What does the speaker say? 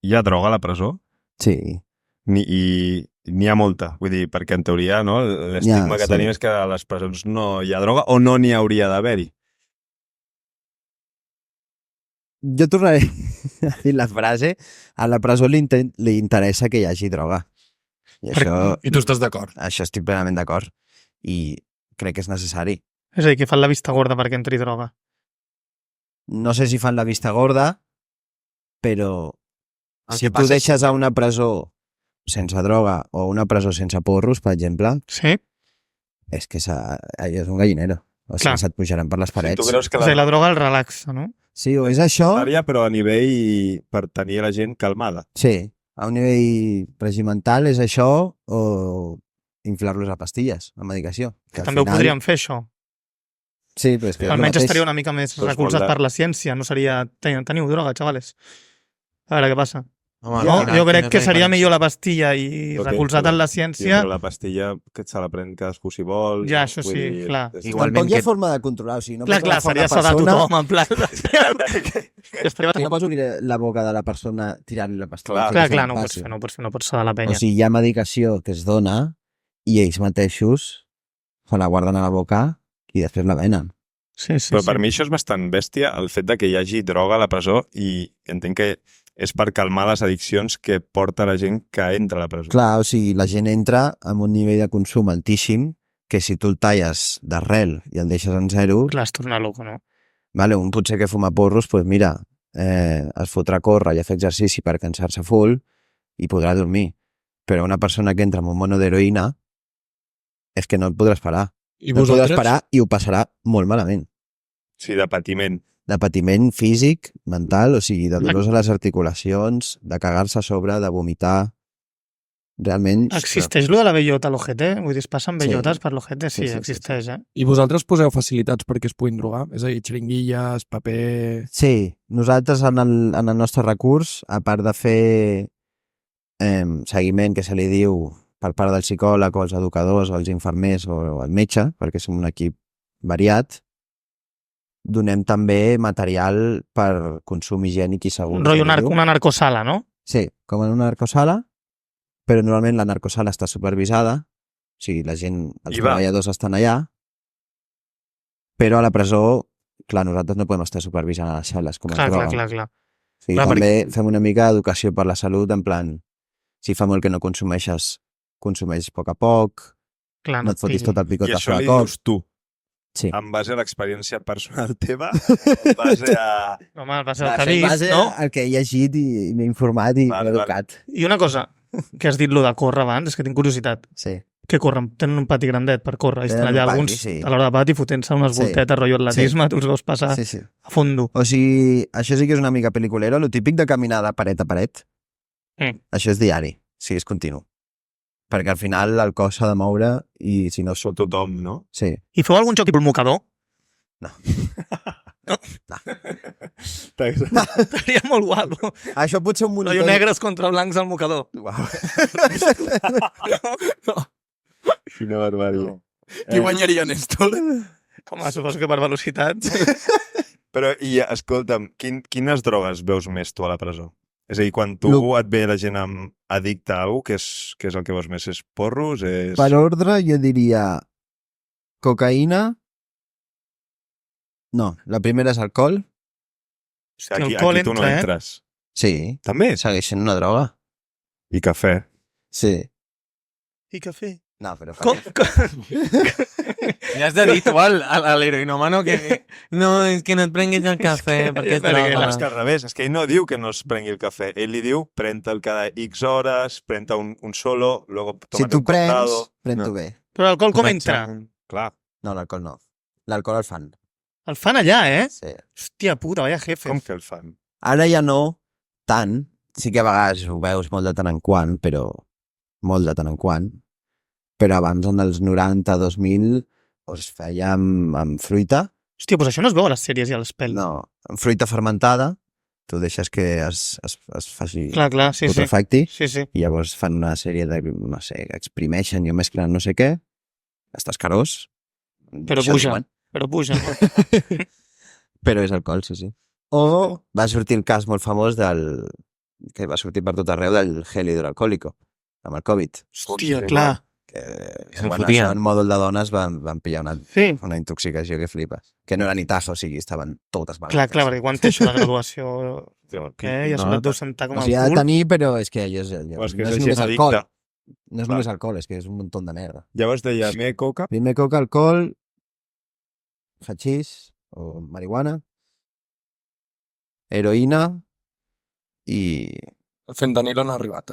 hi ha droga a la presó? Sí. I n'hi ha molta, vull dir, perquè en teoria no, l'estigma que tenim és que a les presons no hi ha droga o no n'hi hauria d'haver-hi. Jo tornaré a dir la frase, a la presó li interessa que hi hagi droga. I tu estàs d'acord? Això estic plenament d'acord. I crec que és necessari. És a dir, que fan la vista gorda perquè entri droga. No sé si fan la vista gorda, però si tu deixes a una presó sense droga o una presó sense porros, per exemple, sí? És que és un gallinero. O sigui, se't pujaran per les parets. Sí, tu creus que o sigui, la droga el relaxa, no? Sí, o és això... Però a nivell per tenir la gent calmada. Sí, a un nivell regimental és això o inflar-los a pastilles, a medicació. També ho podríem fer, això. Sí, però és que... Almenys estaria una mica més recolzat per la ciència, no seria... Teniu droga, xavales. A veure què passa. Home, jo crec que seria millor la pastilla i recolzat en la ciència... Però la pastilla que se la pren cadascú si vol... Ja, això sí, clar. Igualment hi ha forma de controlar, o sigui, no clar, seria sedar tothom, en plan... No pots obrir la boca de la persona tirant-li la pastilla. Clar, no pots sedar la penya. O sigui, hi ha medicació que es dona i ells mateixos se la guarden a la boca i després la venen. Sí, però per mi això és bastant bèstia, el fet de que hi hagi droga a la presó i entenc que és per calmar les addiccions que porta la gent que entra a la presó. Clar, o sigui, la gent entra amb un nivell de consum altíssim que si tu el talles d'arrel i el deixes en zero... Clar, es torna loco, no? Vale, un potser que fuma porros, doncs mira, es fotrà a córrer i a fer exercici per cansar-se full i podrà dormir. Però una persona que entra amb un mono d'heroïna és que no el podràs parar. I no el podràs parar i ho passarà molt malament. Sí, de patiment. De patiment físic, mental, o sigui, de dolors a les articulacions, de cagar-se a sobre, de vomitar... Realment... Existeix lo de la bellota a l'ojete? Vull dir, es passen bellotes per l'ojete? Sí, existeix, eh? I vosaltres poseu facilitats perquè es puguin drogar? És a dir, xeringuilles, paper... Sí, nosaltres en el nostre recurs, a part de fer seguiment que se li diu per part del psicòleg o els educadors o els infermers o el metge, perquè som un equip variat, donem també material per consum higiènic i segur. Una narcosala, no? Sí, com en una narcosala, però normalment la narcosala està supervisada, o sigui, la gent, els treballadors estan allà, però a la presó, clar, nosaltres no podem estar supervisant a les cel·les com es droga. Clar. O sigui, també fem una mica d'educació per la salut, en plan, si fa molt que no consumeixes, consumeix a poc, clar, no et fotis tot el picot de flor a cop. I això li dius tu? Sí. En base a l'experiència personal teva? En base a... Home, en base al que has vist, no? Al que he llegit i m'he informat i m'he educat. I una cosa, que has dit lo de córrer abans, és que tinc curiositat. Sí. Que corren? Tenen un pati grandet per córrer. Estan allà alguns a l'hora de pati fotent-se unes voltetes, rotllo atletisme, tu els veus passar a fondo. O sigui, això sí que és una mica pel·liculero, lo típic de caminar de paret a paret. Això és diari, sí, és continu. Perquè al final el cos s'ha de moure i si no... Sóc tothom, no? Sí. I feu algun joc tipus mocador? No. Estaria molt guapo. Això pot ser un monitor... Negres contra blancs al mocador. Uau. Quina barbària. Qui guanyaria, Néstor? Home, suposo que per velocitat. Però, i escolta'm, quines drogues veus més tu a la presó? És a dir, quan tu et ve la gent addicta a alguna cosa, què és el que veus més? És porros? Per ordre, jo diria cocaïna. No, la primera és alcohol. O sigui, aquí tu no entres. Sí. També? Segueix sent una droga. I cafè. Sí. I cafè? No, però... Ja has de dir tu a l'heroïnomano que no, és que no et prenguis el cafè perquè és droga. És que al revés, és que ell no diu que no es prengui el cafè, ell li diu pren-te'l cada X hores, pren-te un solo, luego si tu prens, pren-t'ho bé. Però l'alcohol com entra? Clar. No, l'alcohol no. L'alcohol el fan. El fan allà, eh? Sí. Hòstia puta, vaya jefe. Com que el fan? Ara ja no tant, sí que a vegades ho veus molt de tant en quant, però molt de tant en quant. Però abans, en els 90, 2000, es feia amb fruita. Hòstia, doncs això no es veu a les sèries i a les pel·lis. No, amb fruita fermentada, tu deixes que es faci putrefacti, sí. I llavors fan una sèrie de, no sé, exprimeixen i ho mesclen no sé què, estàs carós. Però puja. Però és alcohol, sí. O va sortir el cas molt famós del que va sortir per tot arreu del gel hidroalcohòlico, amb el Covid. Hòstia, clar. Que, Se'n bueno, fotia. això en mòdul de dones van pillar Sí. una intoxicació que flipes. Que no era ni taja, o sigui, estaven totes malaltes. Clar, perquè quan té això de graduació... Ja se et deu sentar com O el sigui, ha de cul. tenir, però és que allò O és que no és és gent només alcohol. addicta. No és només alcohol, és que és un munt de merda. Llavors deia, me coca, Primer coca, alcohol, hachís o marihuana, heroïna i El fentanil on ha arribat.